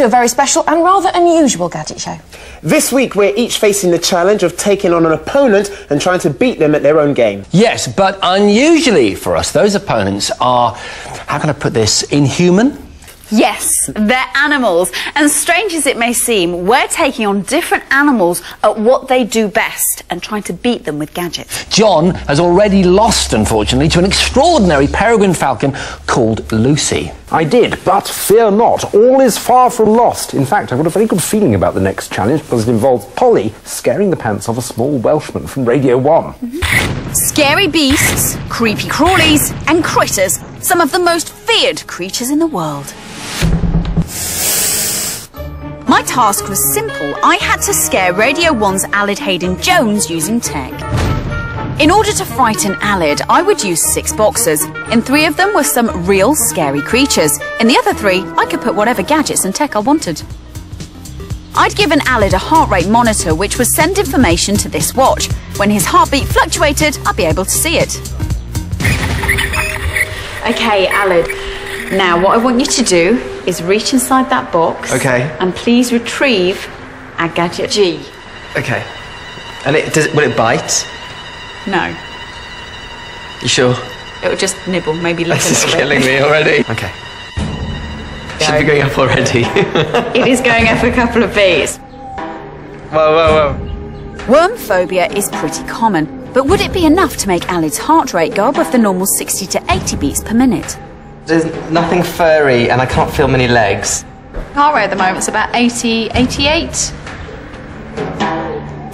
to a very special and rather unusual Gadget Show. This week we're each facing the challenge of taking on an opponent and trying to beat them at their own game. Yes, but unusually for us, those opponents are, how can I put this, inhuman? Yes, they're animals, and strange as it may seem, we're taking on different animals at what they do best and trying to beat them with gadgets. John has already lost, unfortunately, to an extraordinary peregrine falcon called Lucy. I did, but fear not, all is far from lost. In fact, I've got a very good feeling about the next challenge because it involves Polly scaring the pants off a small Welshman from Radio 1. Scary beasts, creepy crawlies, and critters, some of the most feared creatures in the world. My task was simple. I had to scare Radio 1's Alid Hayden-Jones using tech. In order to frighten Alid, I would use 6 boxes. In 3 of them were some real scary creatures. In the other 3, I could put whatever gadgets and tech I wanted. I'd given Alid a heart rate monitor which would send information to this watch. When his heartbeat fluctuated, I'd be able to see it. Okay, Alid. Now, what I want you to do is reach inside that box. Okay. And please retrieve our Gadget G. Okay. And will it bite? No. You sure? It will just nibble, maybe lick a This is little bit. killing me already. Okay. Should be going up already. It is going up a couple of beats. Whoa, whoa, whoa. Worm phobia is pretty common, but would it be enough to make Alid's heart rate go above the normal 60 to 80 beats per minute? There's nothing furry and I can't feel many legs. Heart rate at the moment's about 80, 88.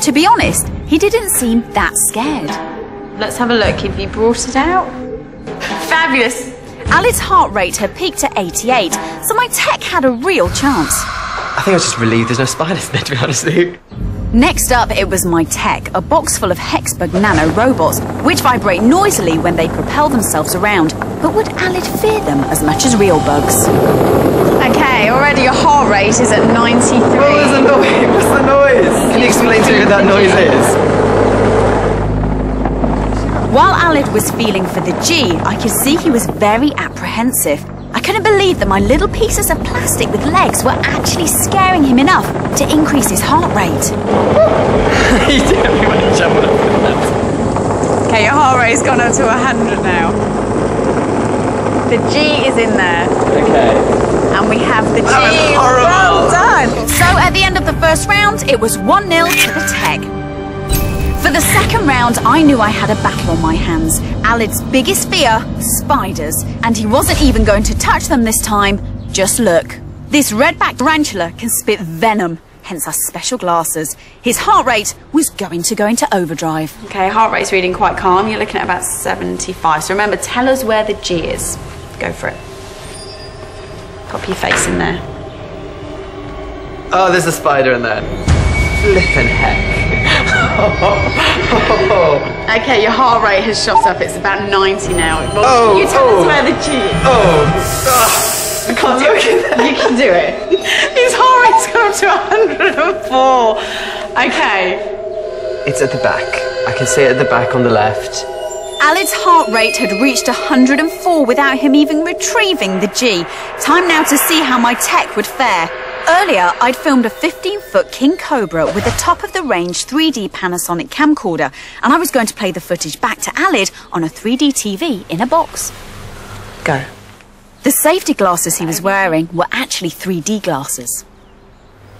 To be honest, he didn't seem that scared. Let's have a look. Have you brought it out? Fabulous! Alid's heart rate had peaked at 88, so my tech had a real chance. I think I was just relieved there's no spiders there, to be honest with you. Next up, it was my tech, a box full of HEXBUG nano robots, which vibrate noisily when they propel themselves around. But would Alid fear them as much as real bugs? Okay, already your heart rate is at 93. What was the noise? What's the noise? Can you explain to me what that noise is? While Alid was feeling for the G, I could see he was very apprehensive. I couldn't believe that my little pieces of plastic with legs were actually scaring him enough to increase his heart rate. You definitely want to jump on that. Okay, your heart rate's gone up to 100 now. The G is in there. Okay. And we have the G. That was horrible. Well done. So at the end of the first round, it was 1-0 to the tech. For the second round, I knew I had a battle on my hands. Alid's biggest fear, spiders. And he wasn't even going to touch them this time. Just look. This red-backed tarantula can spit venom, hence our special glasses. His heart rate was going to go into overdrive. Okay, heart rate's reading quite calm. You're looking at about 75. So remember, tell us where the G is. Go for it. Pop your face in there. Oh, there's a spider in there. Flippin' heck. Okay, your heart rate has shot up. It's about 90 now. Well, you tell us where the G is. I can't look at that. You can do it. His heart rate's gone up to 104. Okay. It's at the back. I can see it at the back on the left. Alid's heart rate had reached 104 without him even retrieving the G. Time now to see how my tech would fare. Earlier, I'd filmed a 15-foot king cobra with a top-of-the-range 3D Panasonic camcorder, and I was going to play the footage back to Alid on a 3D TV in a box. Go. The safety glasses he was wearing were actually 3D glasses.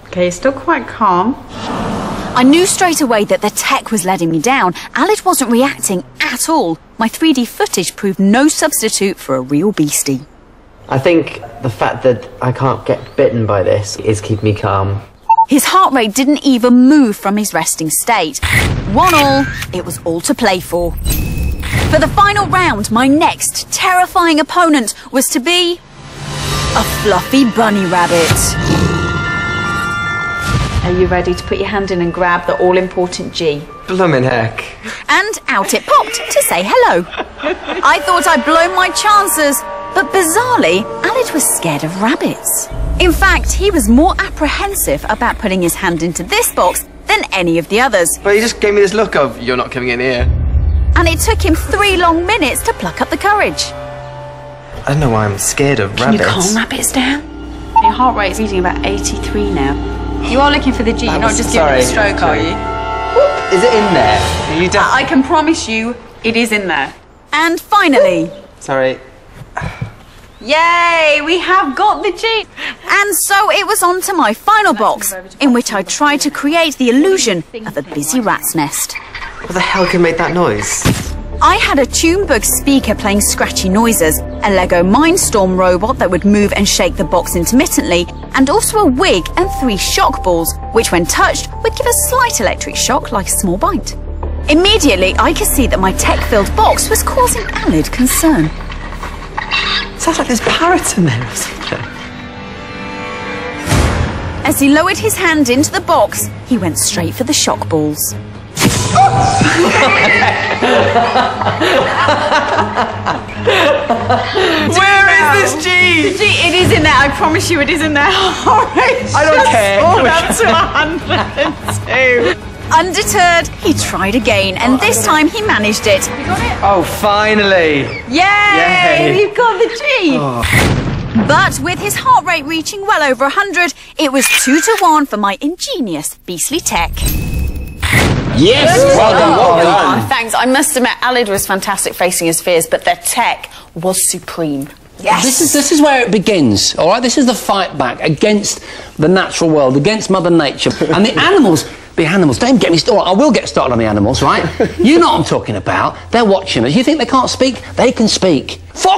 Okay, you're still quite calm. I knew straight away that the tech was letting me down. Alid wasn't reacting at all. My 3D footage proved no substitute for a real beastie. I think the fact that I can't get bitten by this is keeping me calm. His heart rate didn't even move from his resting state. 1-1, it was all to play for. For the final round, my next terrifying opponent was to be a fluffy bunny rabbit. Are you ready to put your hand in and grab the all-important G? Bloomin' heck. And out it popped to say hello. I thought I'd blown my chances, but bizarrely, Alid was scared of rabbits. In fact, he was more apprehensive about putting his hand into this box than any of the others. But he just gave me this look of, you're not coming in here. And it took him 3 long minutes to pluck up the courage. I don't know why I'm scared of rabbits. Can you calm rabbits down? Your heart rate is reading about 83 now. You are looking for the G, you're not just giving it a stroke, are you? Is it in there? Are you I can promise you, it is in there. And finally... Sorry. Yay, we have got the G! And so it was on to my final box, in which I tried to create the illusion of a busy rat's nest. What the hell can make that noise? I had a TuneBug speaker playing scratchy noises, a Lego Mindstorm robot that would move and shake the box intermittently, and also a wig and 3 shock balls, which when touched would give a slight electric shock like a small bite. Immediately, I could see that my tech-filled box was causing Alid concern. Sounds like there's parrots in there or something. As he lowered his hand into the box, he went straight for the shock balls. Where is this G? The G, it is in there, I promise you it is in there. I don't care. Up to 102. Undeterred, he tried again, and this time he managed it. You got it? Oh, finally. Yay! You've got the G! But with his heart rate reaching well over 100, it was 2-1 for my ingenious beastly tech. Yes, well done, well done. Oh, thanks. I must admit, Alid was fantastic facing his fears, but their tech was supreme. Yes. This is where it begins, all right? This is the fight back against the natural world, against Mother Nature. And the animals, don't even get me started. I will get started on the animals, right? You know what I'm talking about. They're watching us. You think they can't speak? They can speak. Fox